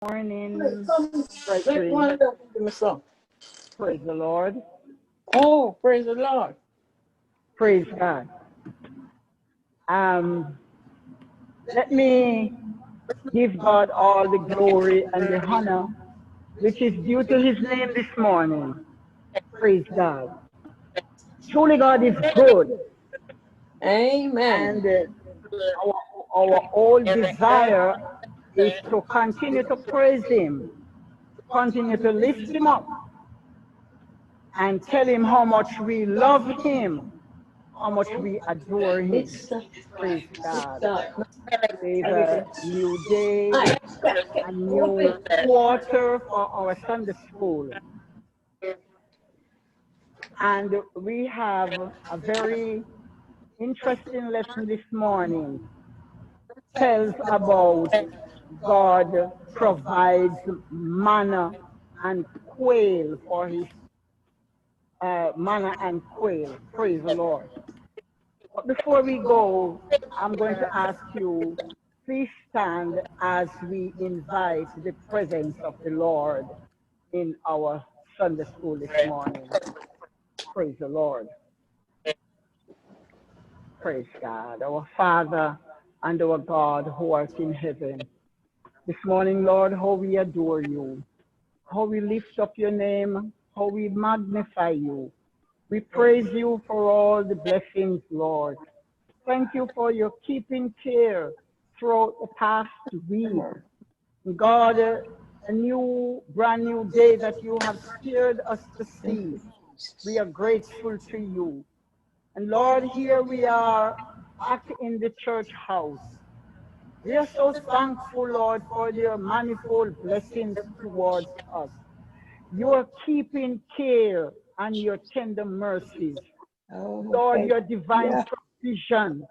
Morning, brethren. Praise the Lord. Oh, praise the Lord. Praise God. Let me give God all the glory and the honor which is due to his name this morning. Praise God. Truly God is good. Amen. And our whole desire is to continue to praise him, continue to lift him up, and tell him how much we love him, how much we adore him. Praise God. It's a new day, a new quarter for our Sunday school. And we have a very interesting lesson this morning. Tells about God provides manna and quail for his manna and quail. Praise the Lord. But before we go, I'm going to ask you, please stand as we invite the presence of the Lord in our Sunday school this morning. Praise the Lord. Praise God. Our Father and our God who art in heaven. This morning, Lord, how we adore you, how we lift up your name, how we magnify you. We praise you for all the blessings, Lord. Thank you for your keeping care throughout the past week. God, a brand new day that you have spared us to see. We are grateful to you. And Lord, here we are back in the church house. We are so thankful, Lord, for your manifold blessings towards us. Your keeping care and your tender mercies. Lord, your divine provision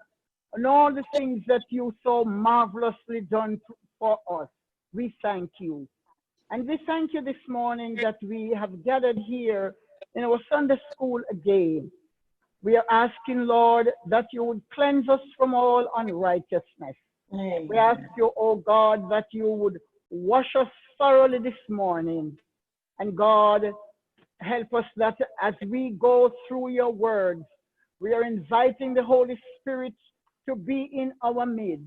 and all the things that you so marvelously done for us. We thank you. And we thank you this morning that we have gathered here in our Sunday school again. We are asking, Lord, that you would cleanse us from all unrighteousness. Amen. We ask you, oh God, that you would wash us thoroughly this morning. And God, help us that as we go through your words, we are inviting the Holy Spirit to be in our midst.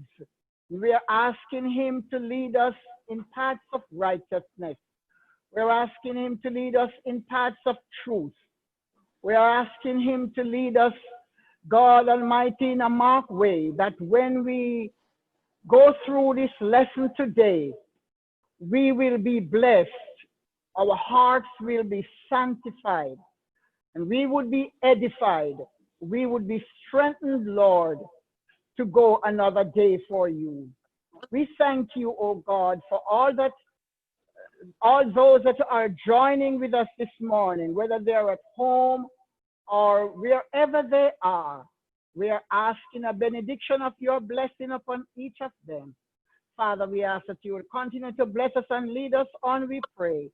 We are asking him to lead us in paths of righteousness. We are asking him to lead us in paths of truth. We are asking him to lead us, God Almighty, in a marked way, that when we go through this lesson today, we will be blessed. Our hearts will be sanctified, and we would be edified. We would be strengthened, Lord, to go another day for you. We thank you, oh God, for all those that are joining with us this morning, whether they're at home or wherever they are. We are asking a benediction of your blessing upon each of them. Father, we ask that you will continue to bless us and lead us on, we pray.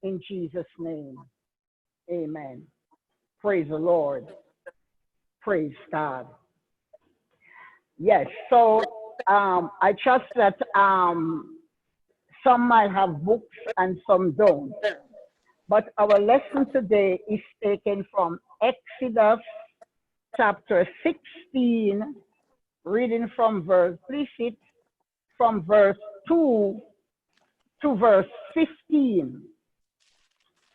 In Jesus' name, amen. Praise the Lord. Praise God. Yes, so I trust that some might have books and some don't. But our lesson today is taken from Exodus chapter 16, reading from verse 2 to verse 15.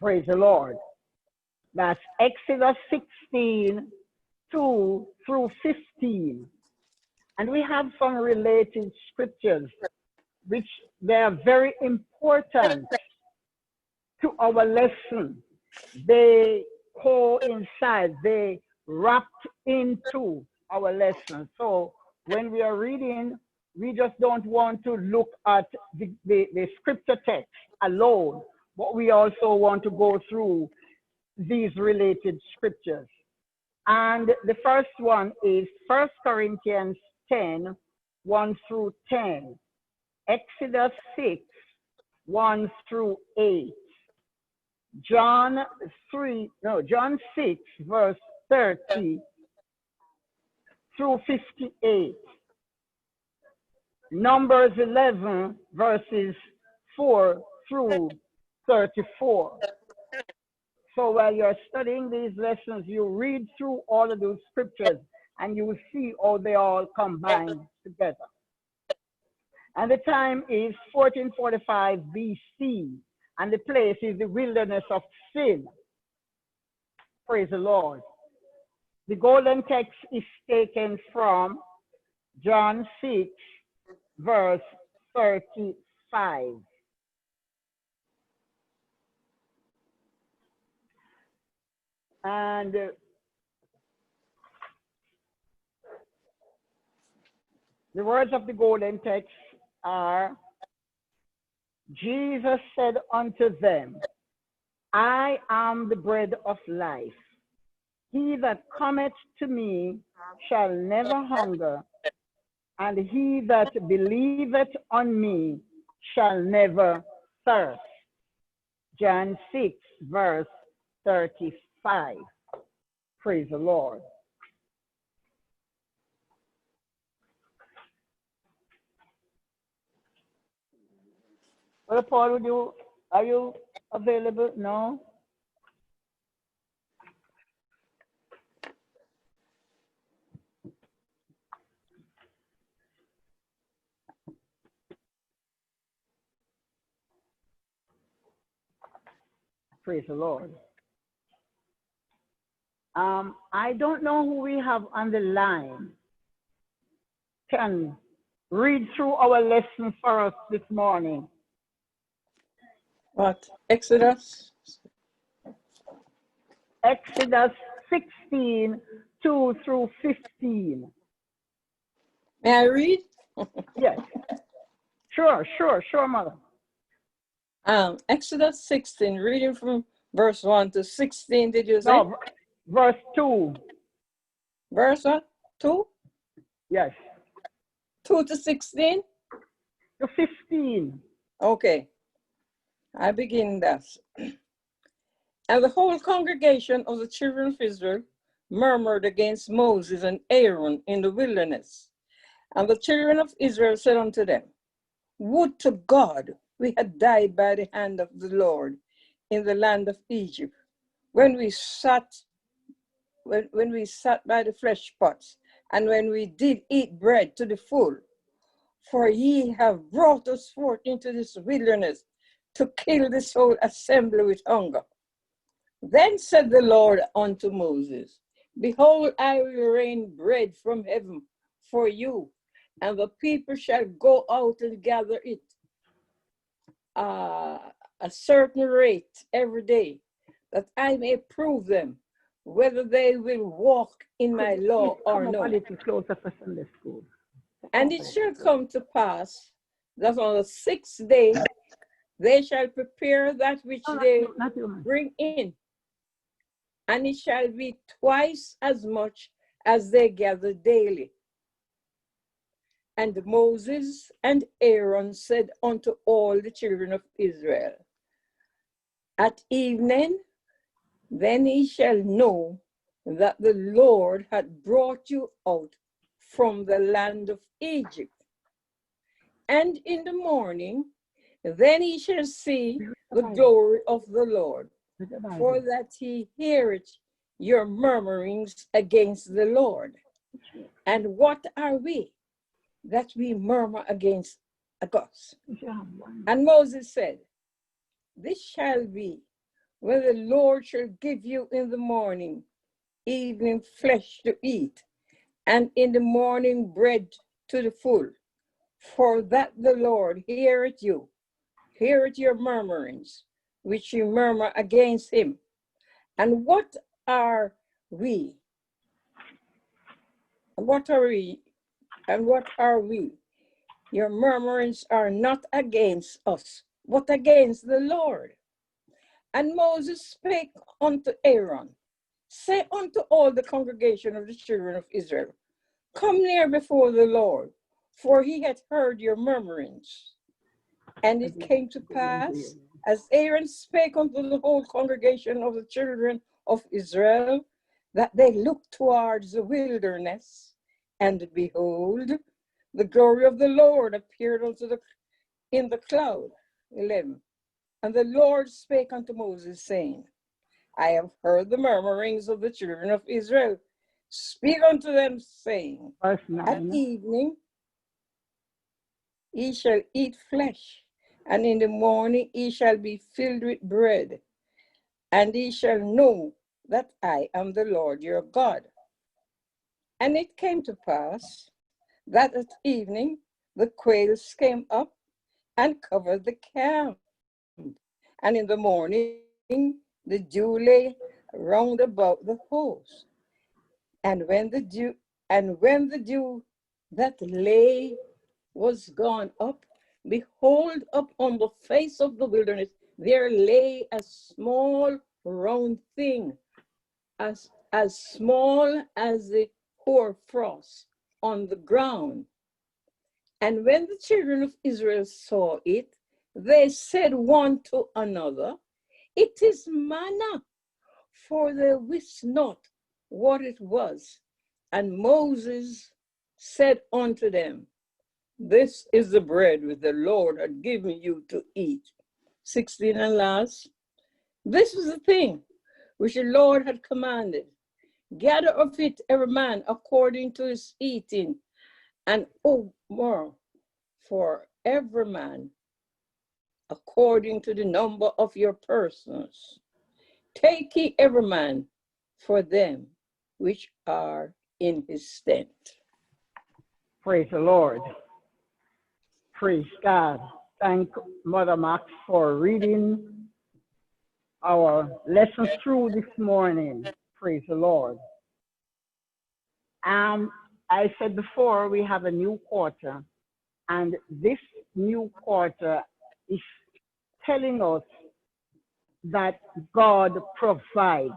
Praise the Lord. That's Exodus 16, 2 through 15. And we have some related scriptures, which they are very important to our lesson. They coincide, they wrapped into our lesson. So when we are reading, we just don't want to look at the scripture text alone, but we also want to go through these related scriptures. And the first one is 1 Corinthians 10, 1 through 10. Exodus 6, 1 through 8. John 6, verse 30 through 58. Numbers 11, verses 24 through 34. So while you're studying these lessons, you read through all of those scriptures and you will see how they all combine together. And the time is 1445 BC, and the place is the wilderness of Sin. Praise the Lord. The golden text is taken from John 6, verse 35. And the words of the golden text are, Jesus said unto them, I am the bread of life. He that cometh to me shall never hunger, and he that believeth on me shall never thirst. John 6, verse 35. Praise the Lord. Brother Paul, are you available? No? Praise the Lord. I don't know who we have on the line. Can read through our lesson for us this morning. What? Exodus? Exodus 16, 2 through 15. May I read? Yes. Sure, mother. Exodus 16, reading from verse 1 to 16, did you say? No, verse 2. Verse what? 2? Yes. 2 to 16? To 15. Okay. I begin thus. And the whole congregation of the children of Israel murmured against Moses and Aaron in the wilderness. And the children of Israel said unto them, would to God we had died by the hand of the Lord in the land of Egypt, when we sat by the flesh pots, and when we did eat bread to the full. For ye have brought us forth into this wilderness to kill this whole assembly with hunger. Then said the Lord unto Moses, behold, I will rain bread from heaven for you, and the people shall go out and gather it a certain rate every day, that I may prove them whether they will walk in my law or no. And it shall come to pass that on the 6th day they shall prepare that which they bring in, and it shall be twice as much as they gather daily. And Moses and Aaron said unto all the children of Israel, at evening, then ye shall know that the Lord had brought you out from the land of Egypt. And in the morning, then ye shall see the glory of the Lord, for that he heareth your murmurings against the Lord. And what are we, that we murmur against a God? And Moses said, this shall be when the Lord shall give you in the morning, evening flesh to eat, and in the morning bread to the full. For that the Lord heareth your murmurings, which you murmur against him. And what are we? What are we? And what are we? Your murmurings are not against us, but against the Lord. And Moses spake unto Aaron, say unto all the congregation of the children of Israel, come near before the Lord, for he hath heard your murmurings. And it came to pass, as Aaron spake unto the whole congregation of the children of Israel, that they looked towards the wilderness, and behold, the glory of the Lord appeared in the cloud. 11. And the Lord spake unto Moses, saying, I have heard the murmurings of the children of Israel. Speak unto them, saying, Verse At 9. evening ye shall eat flesh, and in the morning ye shall be filled with bread, and ye shall know that I am the Lord your God. And it came to pass that at evening the quails came up and covered the camp, and in the morning the dew lay round about the house. And when the dew that lay was gone up, behold, up on the face of the wilderness there lay a small round thing, as small as the hoarfrost on the ground. And when the children of Israel saw it, they said one to another, It is manna, for they wist not what it was. And Moses said unto them, This is the bread which the Lord had given you to eat. 16 and last. This is the thing which the Lord had commanded. Gather of it every man according to his eating, and more for every man according to the number of your persons. Take ye every man for them which are in his tent. Praise the Lord. Praise God. Thank Mother Max for reading our lesson through this morning. Praise the Lord. I said before, we have a new quarter, and this new quarter is telling us that God provides.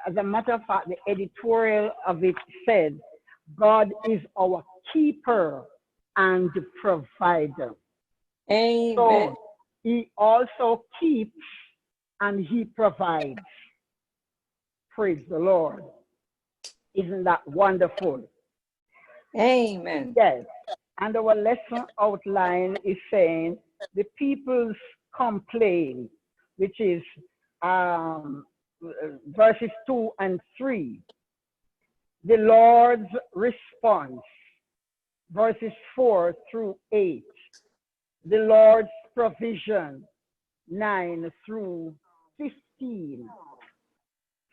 As a matter of fact, the editorial of it said, God is our keeper and provider. Amen. So he also keeps and he provides. Praise the Lord. Isn't that wonderful? Amen. Yes. And our lesson outline is saying the people's complaint, which is verses 2 and 3. The Lord's response, verses 4 through 8. The Lord's provision, 9 through 15.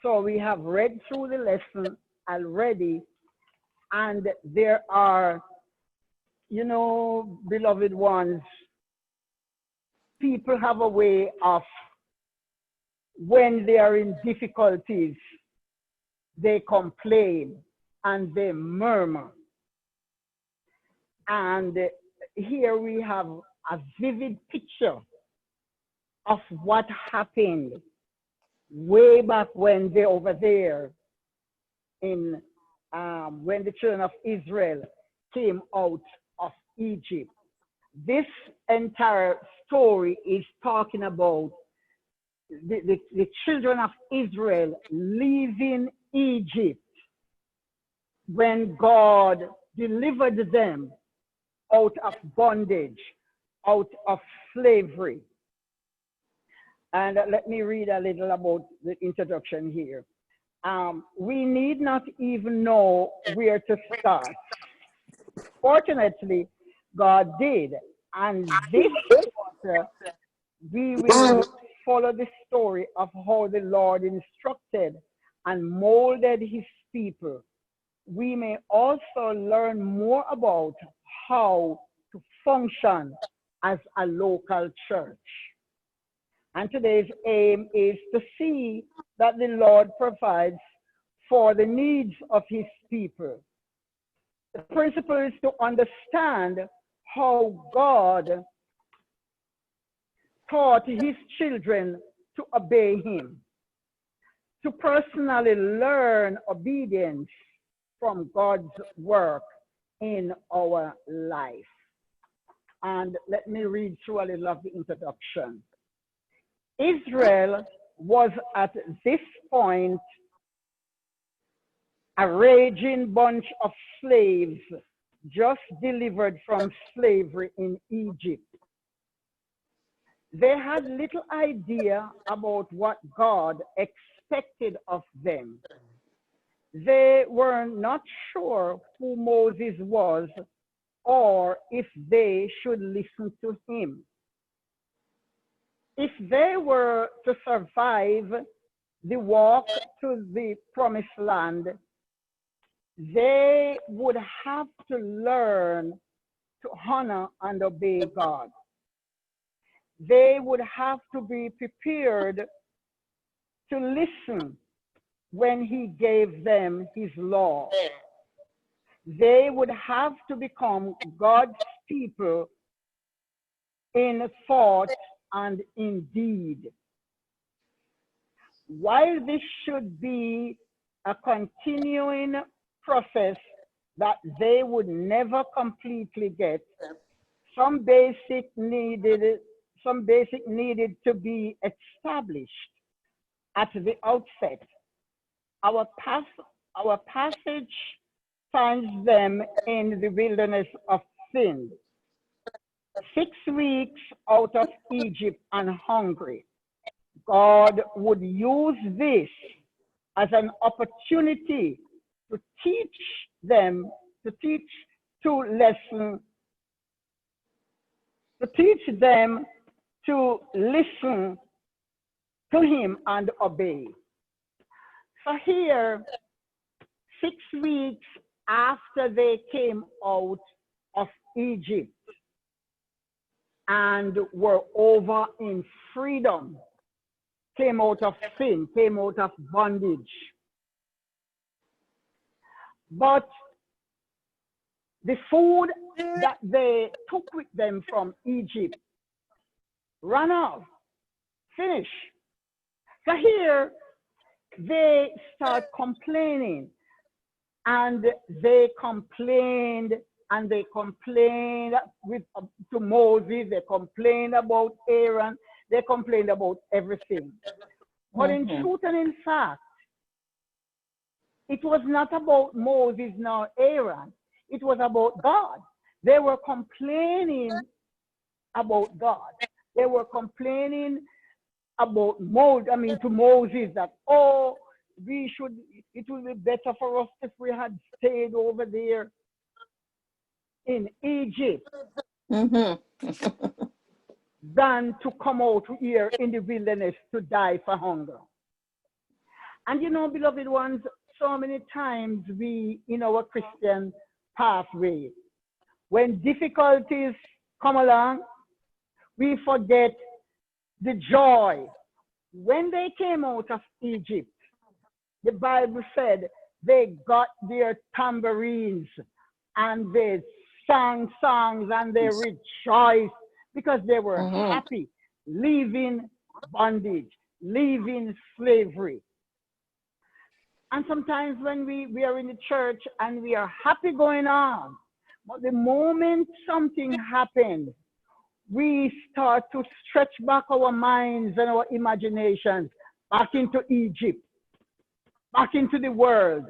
So we have read through the lesson already, and there are, beloved ones, people have a way of, when they are in difficulties, they complain and they murmur. And here we have a vivid picture of what happened way back when they over there in when the children of Israel came out of Egypt. This entire story is talking about the children of Israel leaving Egypt when God delivered them out of bondage, out of slavery. And let me read a little about the introduction here. We need not even know where to start. Fortunately, God did. And this quarter, we will follow the story of how the Lord instructed and molded his people. We may also learn more about how to function as a local church. And today's aim is to see that the Lord provides for the needs of his people. The principle is to understand how God taught his children to obey him, to personally learn obedience from God's work in our life. And let me read through a little of the introduction. Israel was at this point a raging bunch of slaves just delivered from slavery in Egypt. They had little idea about what God expected of them. They were not sure who Moses was or if they should listen to him. If they were to survive the walk to the promised land, they would have to learn to honor and obey God. They would have to be prepared to listen when he gave them his law. They would have to become God's people in thought and in deed. While this should be a continuing process that they would never completely get, some basic needed to be established at the outset. Our passage finds them in the wilderness of sin, 6 weeks out of Egypt and hungry. God would use this as an opportunity to teach them, to teach them to listen to him and obey. So here, 6 weeks after they came out of Egypt and were over in freedom, came out of sin, came out of bondage. But the food that they took with them from Egypt ran out, finished. So here they start complaining, and they complained to Moses, they complained about Aaron, they complained about everything. But in truth and in fact, it was not about Moses nor Aaron, it was about God. They were complaining about God. They were complaining about to Moses that, it would be better for us if we had stayed over there in Egypt than to come out here in the wilderness to die for hunger. And beloved ones, so many times we, in our Christian pathway, when difficulties come along, we forget the joy. When they came out of Egypt, the Bible said they got their tambourines and they sang songs and they rejoiced because they were happy, leaving bondage, leaving slavery. And sometimes when we are in the church and we are happy going on, but the moment something happens, we start to stretch back our minds and our imaginations back into Egypt, back into the world.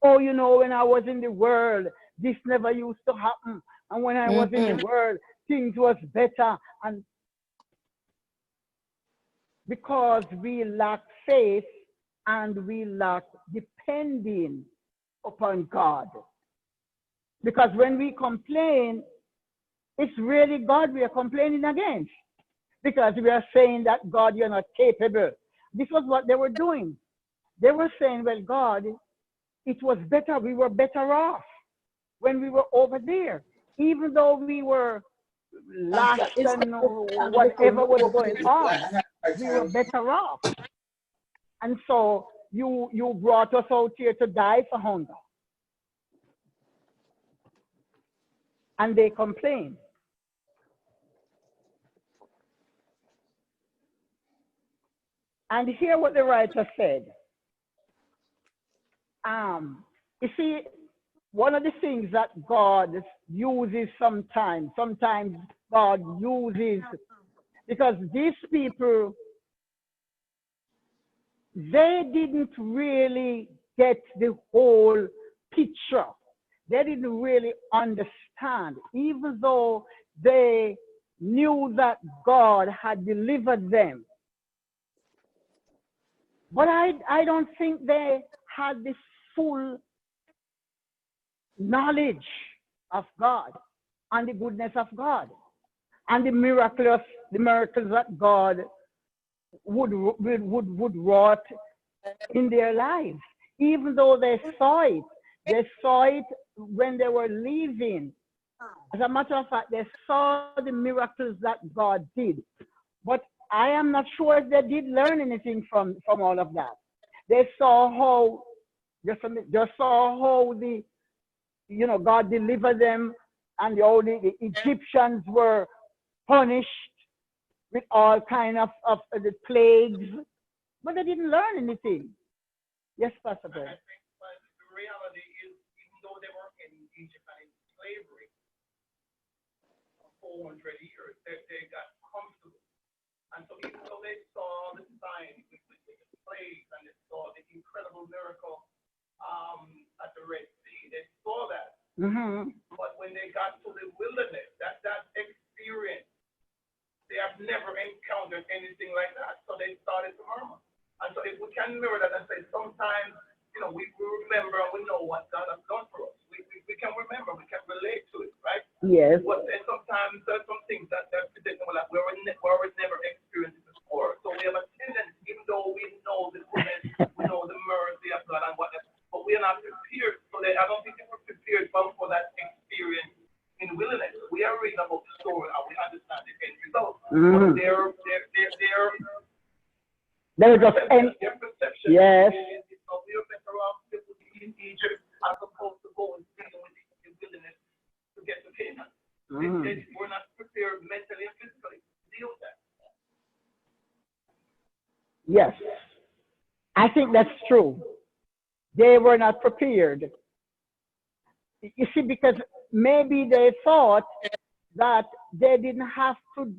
When I was in the world, this never used to happen. And when I was in the world, things was better. And because we lack faith and we lack depending upon God. Because when we complain, it's really God we are complaining against. Because we are saying that, God, you're not capable. This was what they were doing. They were saying, well, God, it was better. We were better off when we were over there. Even though we were lashed and whatever was going on, we were better off. And so you brought us out here to die for hunger. And they complained. And hear what the writer said. You see, one of the things that God uses sometimes God uses, because these people, they didn't really get the whole picture. They didn't really understand, even though they knew that God had delivered them. But I don't think they had the full knowledge of God and the goodness of God and the miracles that God would wrought in their lives. Even though they saw it when they were leaving. As a matter of fact, they saw the miracles that God did. But I am not sure if they did learn anything from all of that. They saw how, just saw how God delivered them, and how the Egyptians were punished with all kind of the plagues, but they didn't learn anything. Yes, Pastor Ben. I think the reality is, even though they were in Egypt and in slavery for 400 years, they got comfortable. And so even though they saw the signs with the plagues and they saw the incredible miracle at the Red Sea, they saw that. Mm-hmm. But when they got to the wilderness, that experience, they have never encountered anything like that. So they started to murmur. And so if we can mirror that and say, sometimes, we remember and we know what God has done for us. We can remember, we can relate to it, right? Yes. But sometimes there's some things that we're never experienced before. So we have a tendency, even though we know the goodness, we know the mercy of God and whatever, but we are not prepared. So I don't think we're prepared for that experience in wilderness. We are reading about the story and we understand the end result. Mm-hmm. But There was their perception yes. is we are better off to be in Egypt as opposed to go and stay in the wilderness to get to Canaan. We're not prepared mentally and physically to deal with that. Yes. I think that's true. They were not prepared. You see, because maybe they thought that they didn't have to,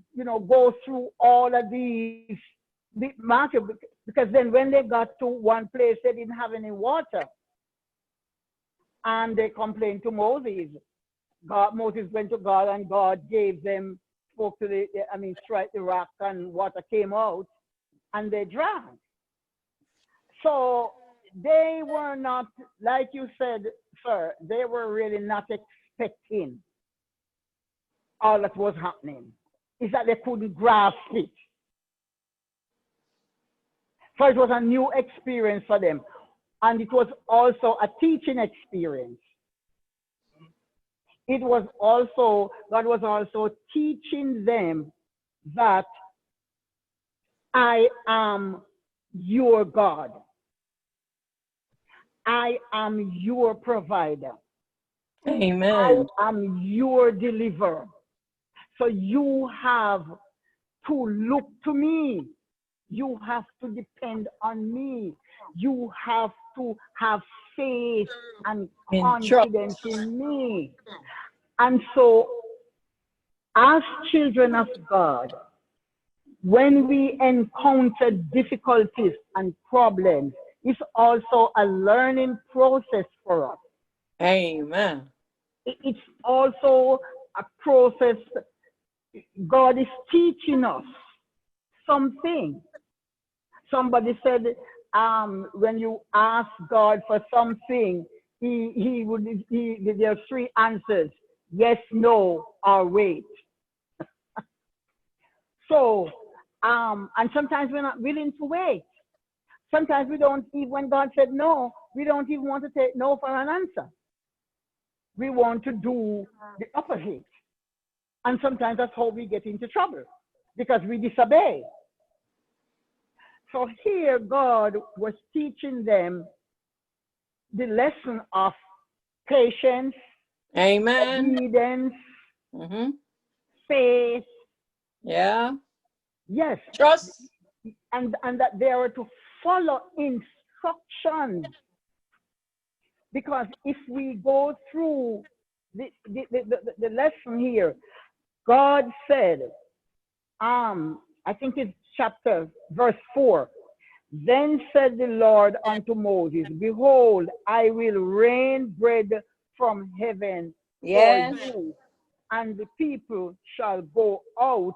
go through all of these market, because then when they got to one place, they didn't have any water. And they complained to Moses. Moses went to God, and God gave them, strike the rock, and water came out, and they drank. So they were not, like you said, sir, they were really not expecting all that was happening. It's that they couldn't grasp it. So it was a new experience for them. And it was also a teaching experience. God was also teaching them that I am your God. I am your provider. Amen. I am your deliverer. So you have to look to me. You have to depend on me. You have to have faith and confidence in me. And so, as children of God, when we encounter difficulties and problems, it's also a learning process for us. Amen. It's also a process. God is teaching us something. Somebody said, when you ask God for something, there are three answers: yes, no, or wait. So, and sometimes we're not willing to wait. Sometimes we don't even, when God said no, we don't even want to take no for an answer. We want to do the opposite. And sometimes that's how we get into trouble, because we disobey. So here God was teaching them the lesson of patience, amen, obedience, faith. Yeah. Yes. Trust. And that they are to follow instructions. Because if we go through the lesson here, God said, I think it's verse 4. Then said the Lord unto Moses, behold, I will rain bread from heaven for you, and the people shall go out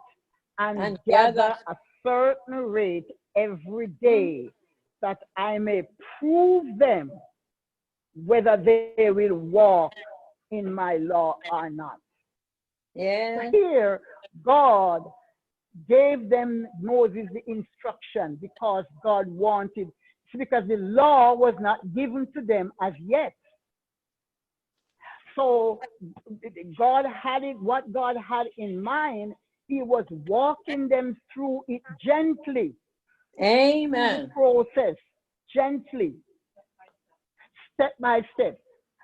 and And gather gather. a certain rate every day, that I may prove them whether they will walk in my law or not. So Yeah. here, God gave them Moses the instruction because God wanted, because the law was not given to them as yet. So God had it, what God had in mind, he was walking them through it gently, through the Amen. process, gently, step by step.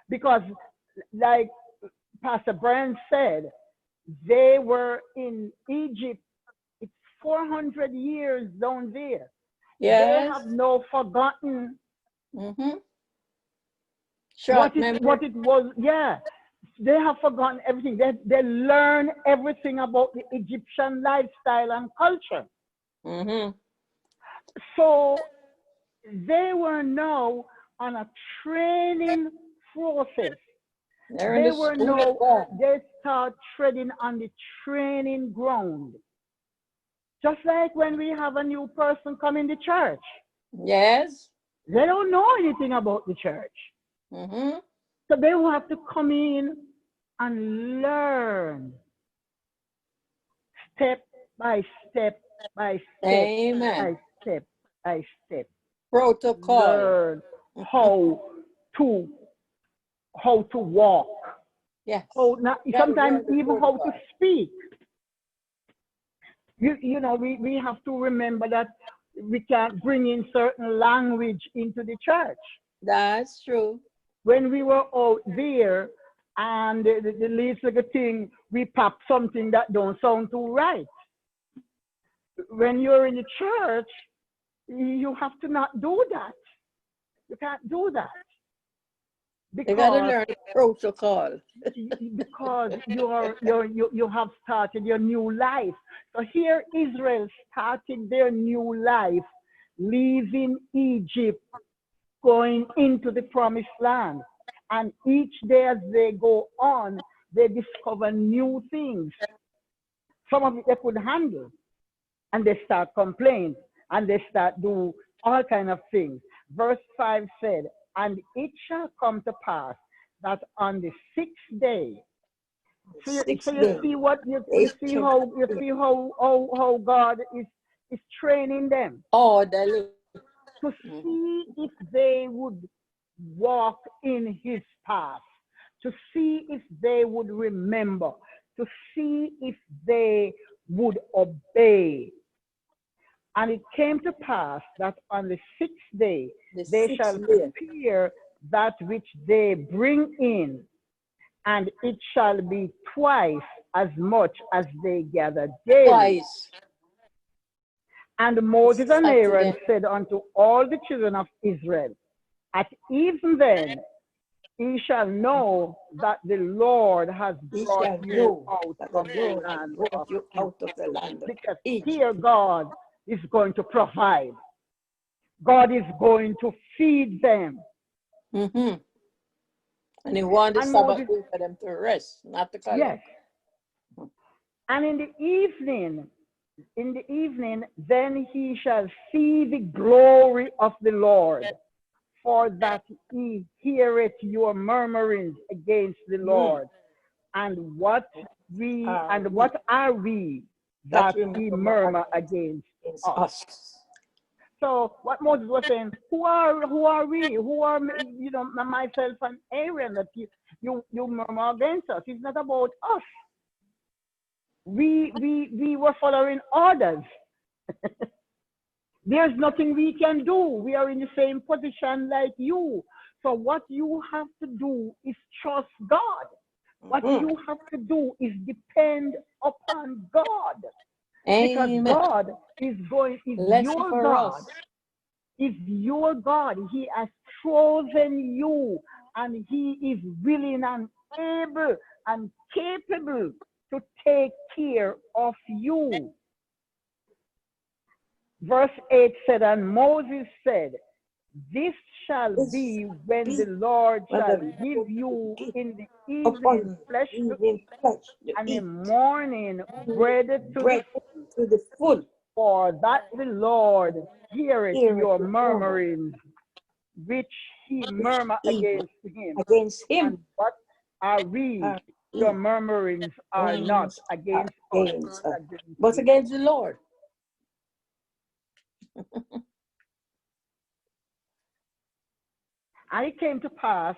Because like Pastor Brian said, they were in Egypt. It's 400 years down there. They Yes. have no forgotten Mm-hmm. Short memory. what it was. Yeah, they have forgotten everything. They learn everything about the Egyptian lifestyle and culture. Mm-hmm. So they were now on a training process. They're in They the were school of now, God. they start treading on the training ground. Just like when we have a new person come in the church, Yes. they don't know anything about the church. Mm-hmm. So they will have to come in and learn step by step by step Amen. by step by step. Protocol. Learn how to how to walk. Yes. How not, Gotta sometimes learn the even how to protocol. speak. We have to remember that we can't bring in certain language into the church. That's true. When we were out there and the least little thing, we pop something that don't sound too right. When you're in the church, you have to not do that. You can't do that You gotta because learn the protocol. you have started your new life. So here Israel started their new life, leaving Egypt, going into the promised land. And each day as they go on, they discover new things. Some of it they could handle, and they start complaining, and they start do all kind of things. Verse 5 said, and it shall come to pass that on the sixth day. So you, Six so you days. see what They you see took how God is training them orderly. to Mhm. see if they would walk in his path, to see if they would remember, to see if they would obey. And it came to pass that on the sixth day The they sixth shall day. prepare that which they bring in, and it shall be twice as much as they gather daily. Twice. And Moses and Aaron Saturday. said unto all the children of Israel, at even then ye shall know that the Lord has Ye brought shall you know out that the from the Lord has land brought of you Egypt. out of the land of Because Egypt. here God is going to provide. God is going to feed them. Mm-hmm. And he wanted the And Sabbath Moses, day for them to rest, not to collect. yes. And in the evening, then he shall see the glory of the Lord, for that he heareth your murmurings against the Mm. Lord. And what We are we that that we he murmur murmur against against us? us. So what Moses was saying, who are we? Who are myself and Aaron that you murmur against us? It's not about us. We were following orders. There's nothing we can do. We are in the same position like you. So what you have to do is trust God. What Mm. you have to do is depend upon God. Because Amen. God is Lesson your for God. us. Is your God. He has chosen you, and he is willing and able and capable to take care of you. Verse 8 said, and Moses said, This shall This be when be the Lord when shall the give Lord you give in the evening upon flesh to evening eat, flesh to and in eat, morning bread to the bread to the full, for that the Lord heareth heareth your your murmur, murmurings, which he which murmur evil against him. against him And what are we? are Your we, murmurings are not murmurings are against us, against but us, against but you. against the Lord. And it came to pass,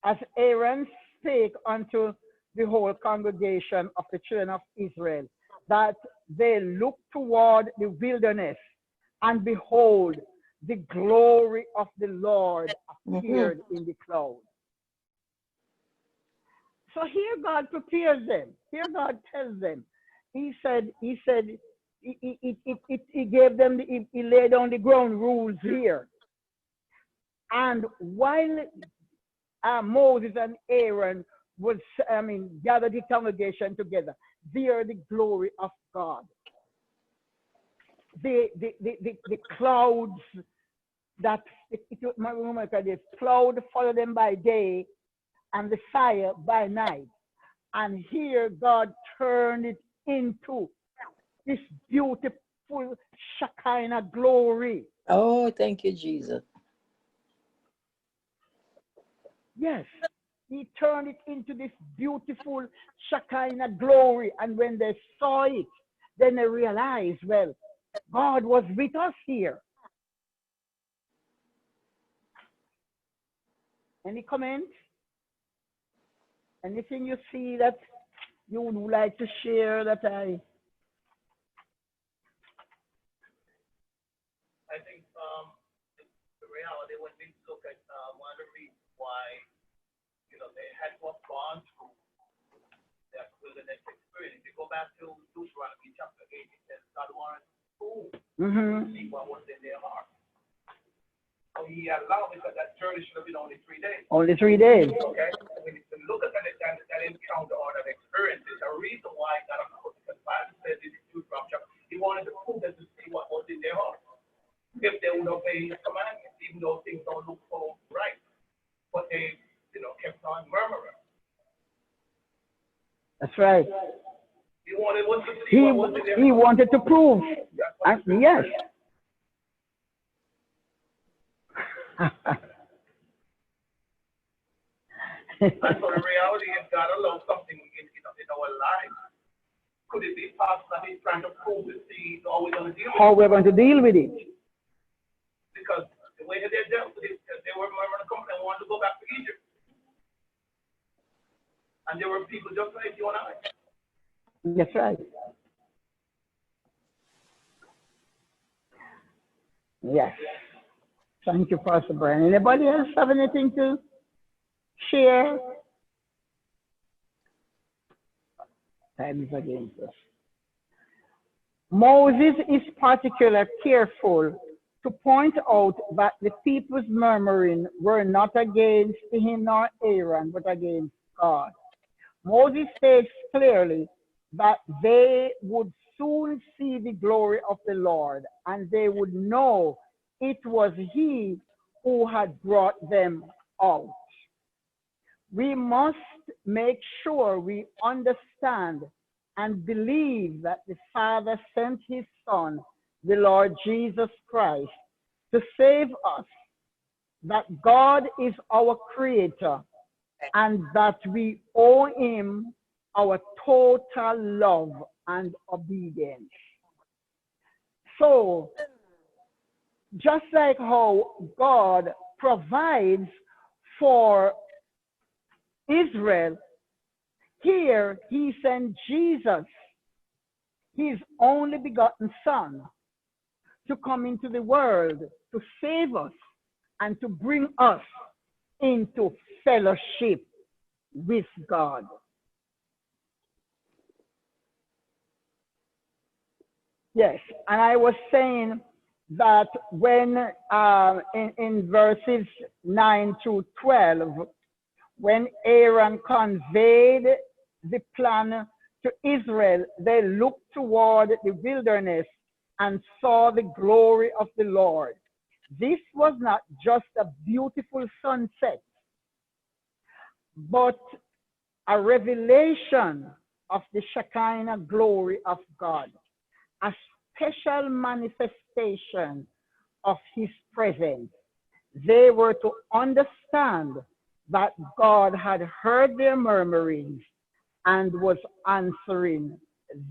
as Aaron spake unto the whole congregation of the children of Israel, that they looked toward the wilderness, and behold, the glory of the Lord appeared in the cloud. So here God prepares them. Here God tells them. He gave them, he laid down the ground rules here. And while Moses and Aaron would, gather the congregation together, there the glory of God. The clouds that, the cloud follow them by day and the fire by night. And here God turned it into this beautiful Shekinah glory. Oh, thank you, Jesus. Yes, he turned it into this beautiful Shekinah glory. And when they saw it, then they realized, well, God was with us here. Any comments? Anything you see that you would like to share that I think the reality when we look at one of the reasons why they had to have gone through that wilderness experience. If you go back to Deuteronomy chapter 8, it says God wanted to see what was in their heart. So he allowed, because that journey should have been only 3 days. Only 3 days. Okay? When you look at that encounter or that experience, there's a reason why God allowed it. Because the Bible says in Deuteronomy chapter, he wanted to prove them to see what was in their heart. If they would obey his commandments, even though things don't look so right. But they, kept on murmuring. That's right. He wanted us to see what was in their heart. He wanted to prove. Yes. And so the reality is God allows something in our lives. Could it be possible that he's trying to prove to see how we're going to deal with it? How we're going to deal with it. Because the way that they dealt with it, they were murmuring and wanted to go back to Egypt. And there were people just like you and I. That's right. Yes. Thank you, Pastor Brian. Anybody else have anything to share? Time is against us. Moses is particularly careful to point out that the people's murmuring were not against him nor Aaron, but against God. Moses states clearly that they would soon see the glory of the Lord, and they would know it was he who had brought them out. We must make sure we understand and believe that the Father sent his Son, the Lord Jesus Christ, to save us, that God is our creator, and that we owe him our total love and obedience. So, just like how God provides for Israel, here he sent Jesus, his only begotten Son, to come into the world to save us and to bring us into fellowship with God. Yes, and I was saying that when in verses 9 to 12, when Aaron conveyed the plan to Israel, they looked toward the wilderness and saw the glory of the Lord. This was not just a beautiful sunset, but a revelation of the Shekinah glory of God, a special manifestation of his presence. They were to understand that God had heard their murmurings and was answering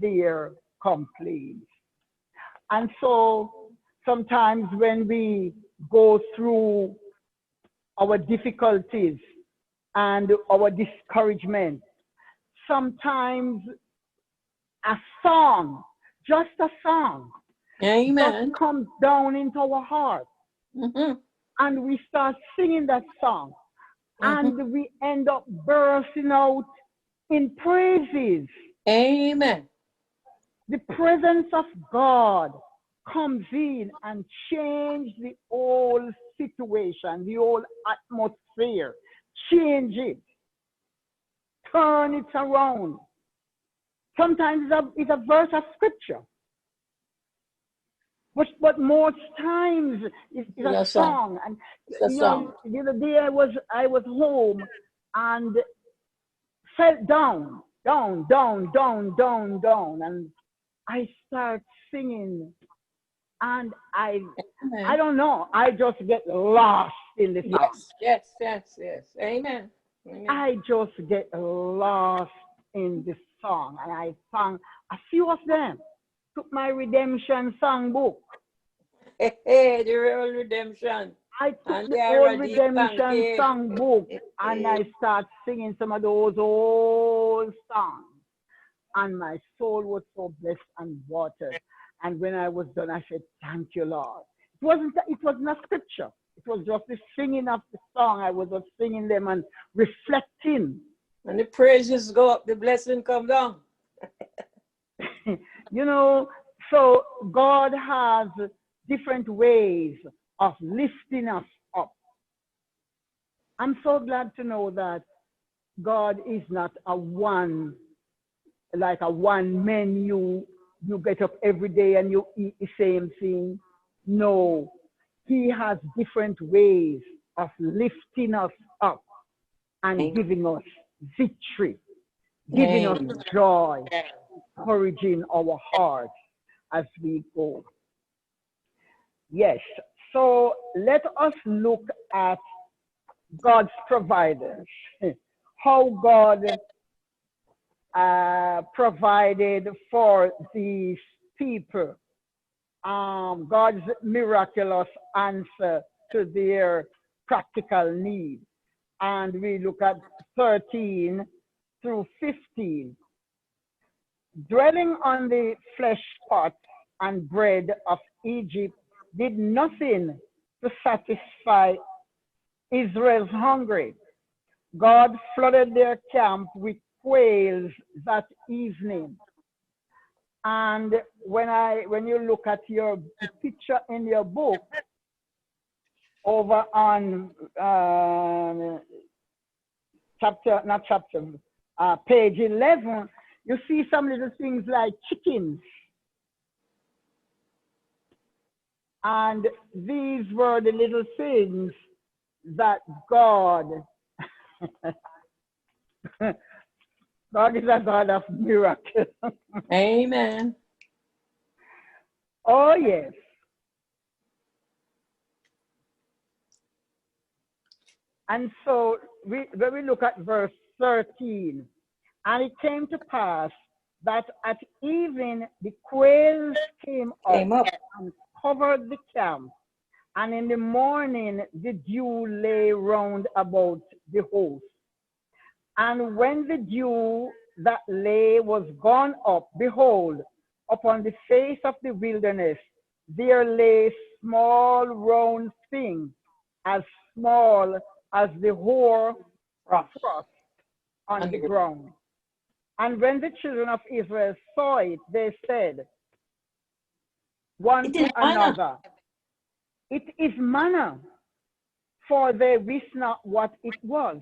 their complaints. And so sometimes when we go through our difficulties and our discouragement, sometimes a song, just a song, Amen. just comes down into our heart. And we start singing that song. And we end up bursting out in praises. Amen. The presence of God comes in and changes the whole situation, the whole atmosphere. Change it. Turn it around. Sometimes it's a verse of scripture. But most times it's a song. And it's a song. The other day I was home and fell down. And I start singing, and I don't know, I just get lost in the song. Yes. Amen. I just get lost in the song, and I sang a few of them. Took my redemption songbook. The real redemption. I took the old redemption songbook and I start singing some of those old songs. And my soul was so blessed and watered. And when I was done, I said, "Thank you, Lord." It wasn't a scripture. It was just the singing of the song. I was just singing them and reflecting. When the praises go up, the blessing come down. So God has different ways of lifting us up. I'm so glad to know that God is not like a one menu. You get up every day and you eat the same thing. No, he has different ways of lifting us up and giving us victory, giving us joy, encouraging our hearts as we go. Yes, so let us look at God's providers, how God provided for these people, God's miraculous answer to their practical need. And we look at 13 through 15. Dwelling on the flesh pots and bread of Egypt did nothing to satisfy Israel's hunger. God flooded their camp with quails that evening. And when you look at the picture in your book, over on page 11, you see some little things like chickens. And these were the little things that God is a God of miracles. Amen. Oh, yes. And so when we look at verse 13, and it came to pass that at evening the quails came up and covered the camp, and in the morning the dew lay round about the host. And when the dew that lay was gone up, behold, upon the face of the wilderness there lay small round things, as small as the hoar frost on the ground. And when the children of Israel saw it, they said one to another, "It is manna," for they wist not what it was.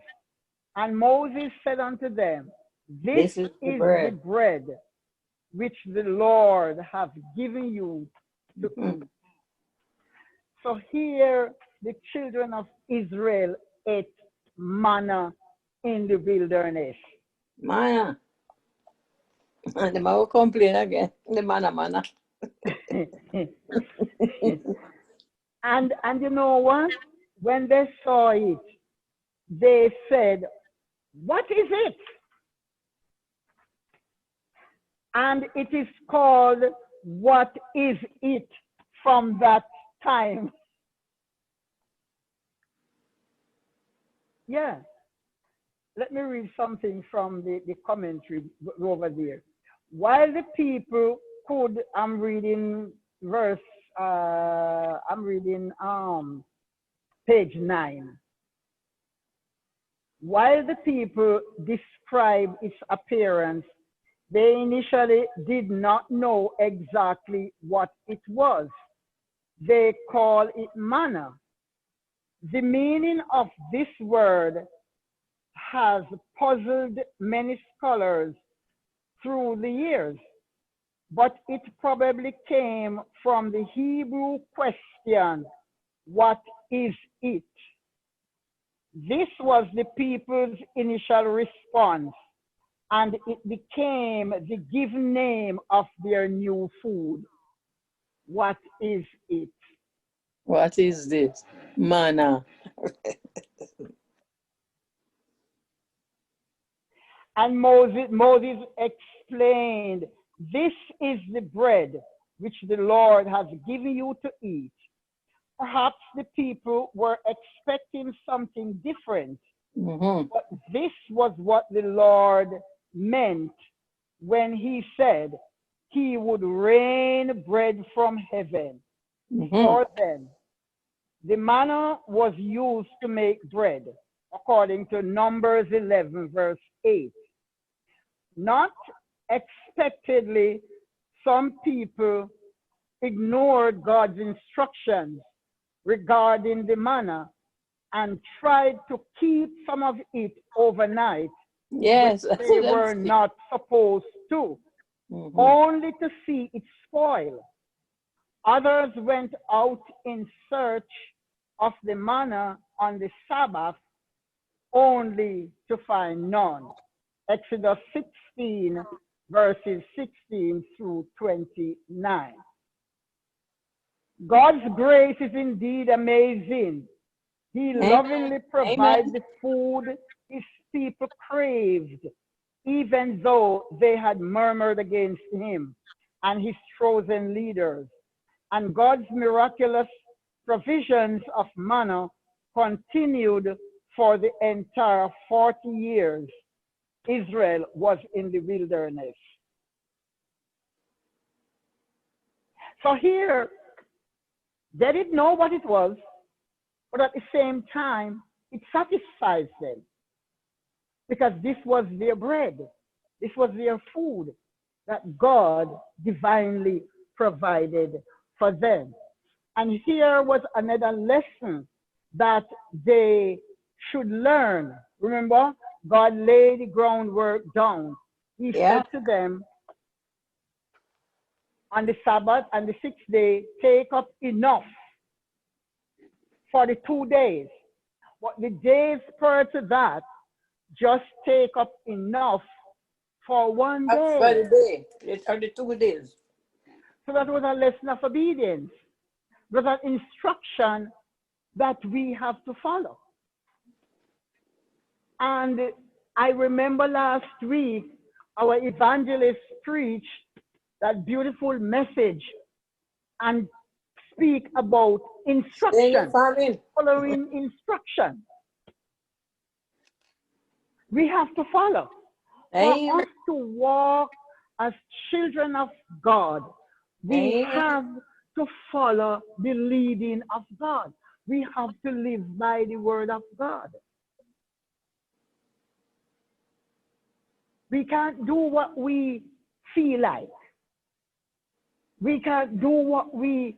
And Moses said unto them, This is the bread which the Lord hath given you to eat. So here the children of Israel ate manna in the wilderness. Manna. And the will complain again. The manna. And you know what? When they saw it, they said, "What is it?" And it is called, "What is it?" from that time. Yeah. Let me read something from the commentary over there. While the people could, I'm reading verse, I'm reading page 9. While the people describe its appearance, they initially did not know exactly what it was. They call it manna. The meaning of this word has puzzled many scholars through the years, but it probably came from the Hebrew question, "What is it?" This was the people's initial response, and it became the given name of their new food. What is it? What is this? Manna. And Moses explained, "This is the bread which the Lord has given you to eat." Perhaps the people were expecting something different, but this was what the Lord meant when he said he would rain bread from heaven for them. The manna was used to make bread, according to Numbers 11, verse 8. Not expectedly, some people ignored God's instructions regarding the manna and tried to keep some of it overnight, Yes, which they were not supposed to, only to see it spoil. Others went out in search of the manna on the Sabbath, only to find none. Exodus 16, verses 16 through 29. God's grace is indeed amazing. He lovingly provides the food his people craved, even though they had murmured against him and his chosen leaders. And God's miraculous provisions of manna continued for the entire 40 years Israel was in the wilderness. So here, they didn't know what it was, but at the same time, it satisfies them because this was their bread. This was their food that God divinely provided for them. And here was another lesson that they should learn. Remember, God laid the groundwork down. He said to them, on the Sabbath and the sixth day, take up enough for the 2 days. But the days prior to that, just take up enough for 1 day. For the day, or the 2 days. So that was a lesson of obedience. It was an instruction that we have to follow. And I remember last week, our evangelist preached that beautiful message and speak about instruction, following instruction. We have to follow. For us to walk as children of God, we have to follow the leading of God. We have to live by the word of God. We can't do what we feel like. We can't do what we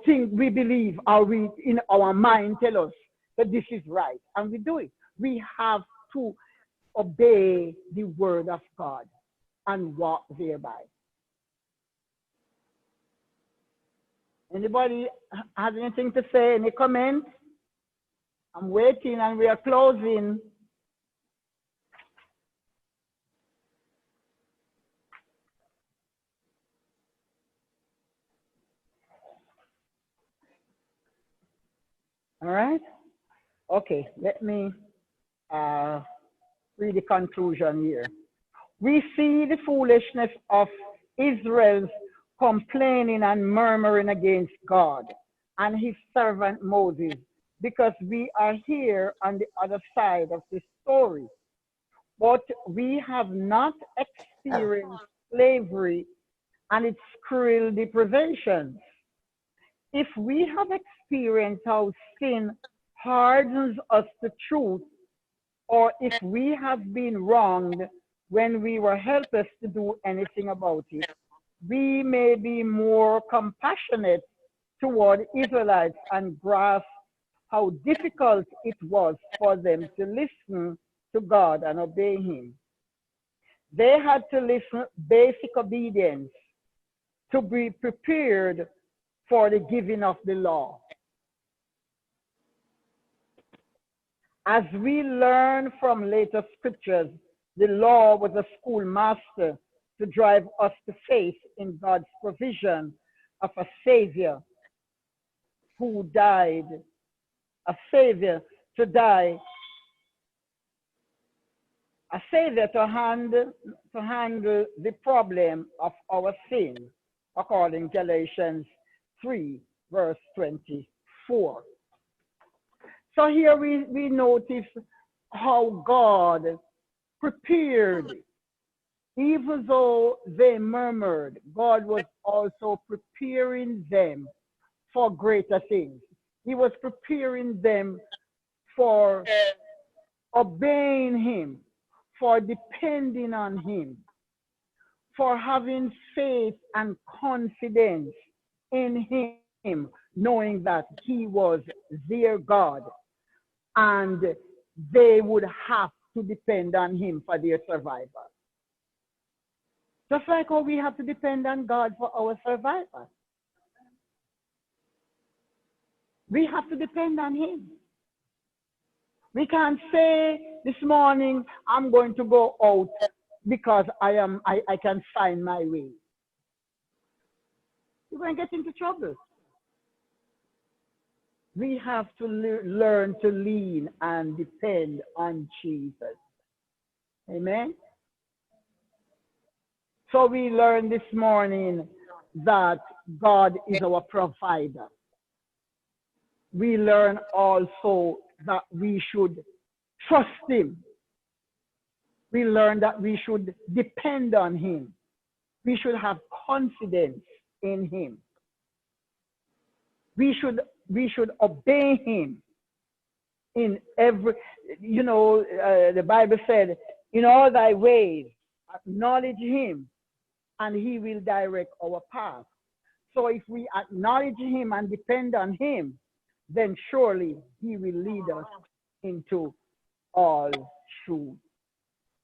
think, we believe, or we in our mind tell us that this is right, and we do it. We have to obey the word of God and walk thereby. Anybody has anything to say? Any comments? I'm waiting and we are closing. All right. Okay, let me read the conclusion here. We see the foolishness of Israel's complaining and murmuring against God and his servant Moses, because we are here on the other side of the story. But we have not experienced slavery and its cruel deprivations. If we have experienced how sin hardens us to truth, or if we have been wronged when we were helpless to do anything about it, we may be more compassionate toward Israelites and grasp how difficult it was for them to listen to God and obey him. They had to listen basic obedience to be prepared for the giving of the law. As we learn from later scriptures, the law was a schoolmaster to drive us to faith in God's provision of a Savior who died, a Savior to die, a Savior to handle the problem of our sin, according to Galatians 3, verse 24. So here we notice how God prepared, even though they murmured, God was also preparing them for greater things. He was preparing them for obeying him, for depending on him, for having faith and confidence in him, knowing that he was their God and they would have to depend on him for their survival. Just like how we have to depend on God for our survival. We have to depend on him. We can't say this morning, I'm going to go out because I can find my way. You're going to get into trouble. We have to learn to lean and depend on Jesus. Amen? So we learned this morning that God is our provider. We learn also that we should trust him. We learn that we should depend on him. We should have confidence in him. We should obey him in every, the Bible said, in all thy ways, acknowledge him and he will direct our path. So if we acknowledge him and depend on him, then surely he will lead us into all truth.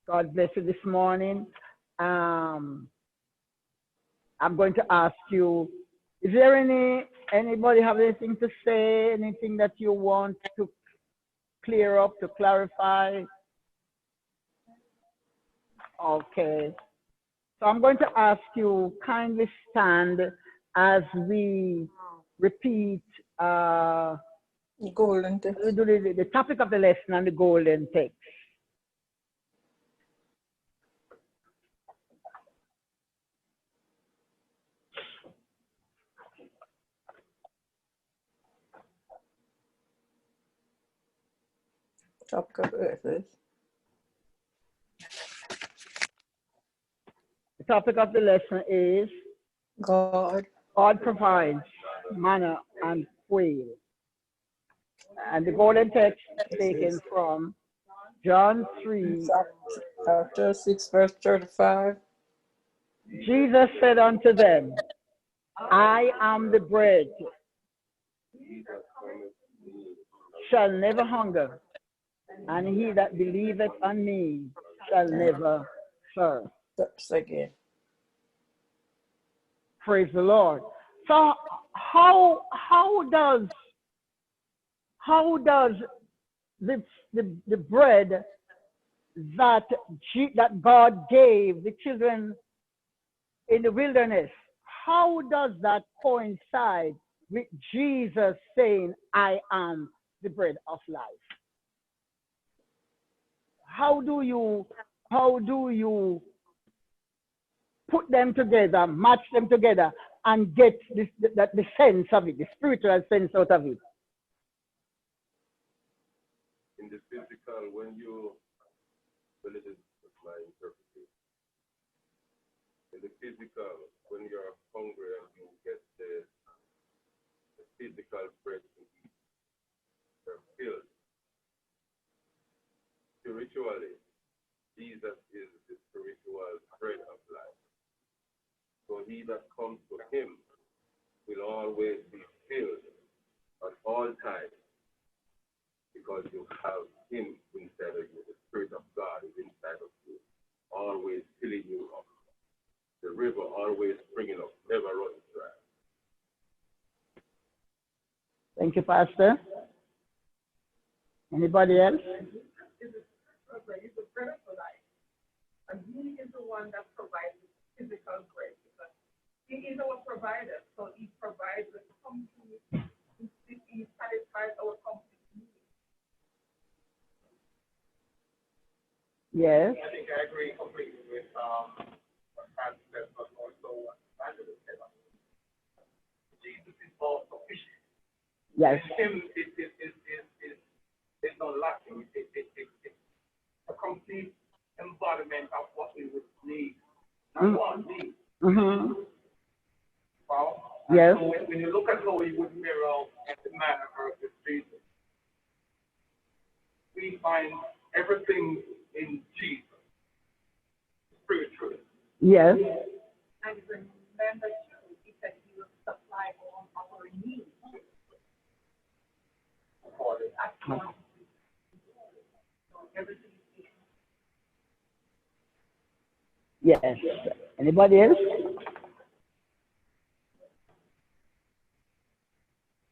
God bless you this morning. I'm going to ask you, is there anybody have anything to say, anything that you want to clear up, to clarify? Okay. So I'm going to ask you, kindly stand as we repeat golden text. The topic of the lesson and the golden text. Topic of verses. The topic of the lesson is God provides manna and quail. And the golden text taken from John 3. Chapter 6, verse 35. Jesus said unto them, I am the bread, shall never hunger, and he that believeth on me shall never thirst. That's again. Praise the Lord. So how does the bread that that God gave the children in the wilderness, how does that coincide with Jesus saying, I am the bread of life? How do you put them together, match them together, and get the sense of it, the spiritual sense out of it? In the physical, when it is my interpretation. In the physical, when you're hungry and you get the physical bread to eat, you're filled. Spiritually, Jesus is the spiritual bread of life. So he that comes to him will always be filled at all times because you have him inside of you. The Spirit of God is inside of you, always filling you up. The river always springing up, never running dry. Thank you, Pastor. Anybody else? He's the bread of life. And he is the one that provides the physical bread. Because he is our provider. So he provides the complete, he satisfies our complete needs. Yes. I think I agree completely with what Pastor said, but also what Evangelist said. Jesus is all sufficient. Yes. Him is not lacking. It's a complete embodiment of what we would need. Not want, need. Mm-hmm. Well, Yes. so when you look at how he would mirror the manner versus Jesus, we find everything in Jesus spiritually. Yes. And remember, too, he said he will supply all our needs. Everything is Yes. Anybody else?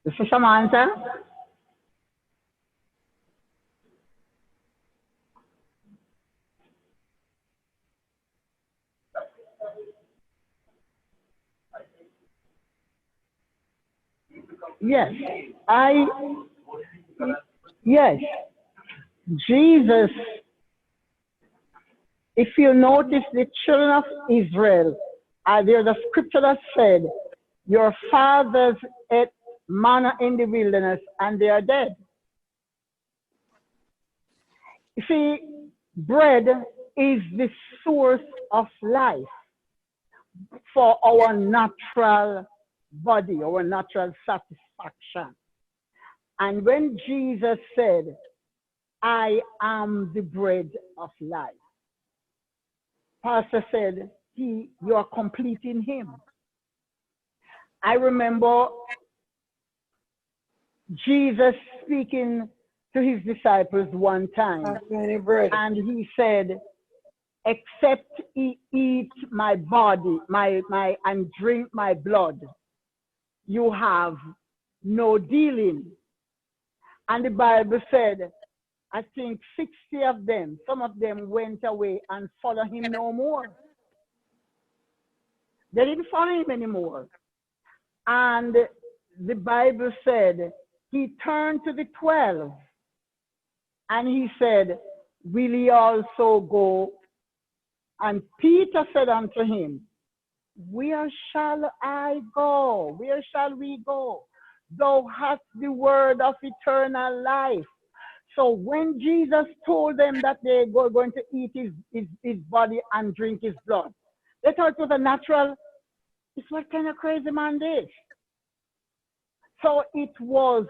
This is some answer. Yes. Yes. Jesus, if you notice the children of Israel, there's a scripture that said, your fathers ate manna in the wilderness and they are dead. You see, bread is the source of life for our natural body, our natural satisfaction. And when Jesus said, I am the bread of life, Pastor said, you are complete in him. I remember Jesus speaking to his disciples one time, and he said, except ye eat my body, and drink my blood, you have no dealing. And the Bible said, I think 60 of them, some of them went away and followed him no more. They didn't follow him anymore. And the Bible said, he turned to the 12 and he said, will ye also go? And Peter said unto him, where shall I go? Where shall we go? Thou hast the word of eternal life. So when Jesus told them that they were going to eat his body and drink his blood, they thought it was a natural, it's what kind of crazy man this? So it was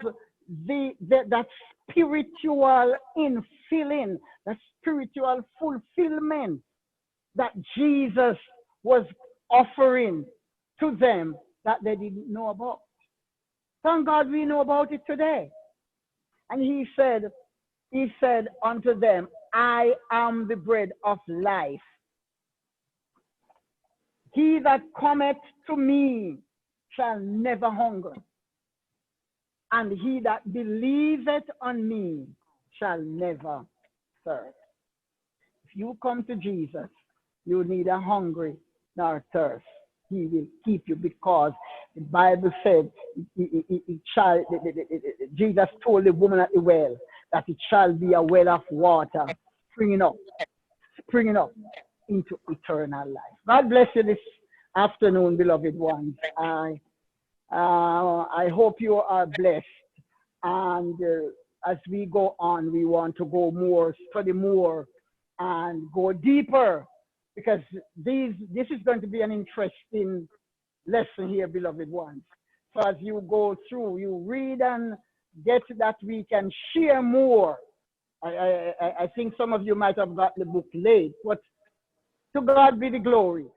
that spiritual infilling, the spiritual fulfillment that Jesus was offering to them that they didn't know about. Thank God we know about it today. And he said unto them, I am the bread of life. He that cometh to me shall never hunger, and he that believeth on me shall never thirst. If you come to Jesus, you neither hungry nor thirst. He will keep you because the Bible said Jesus told the woman at the well that it shall be a well of water springing up into eternal life. God bless you this afternoon, beloved ones. I hope you are blessed. And as we go on, we want to go more, study more, and go deeper, because this is going to be an interesting lesson here, beloved ones. So as you go through, you read and get that we can share more. I think some of you might have got the book late, but to God be the glory.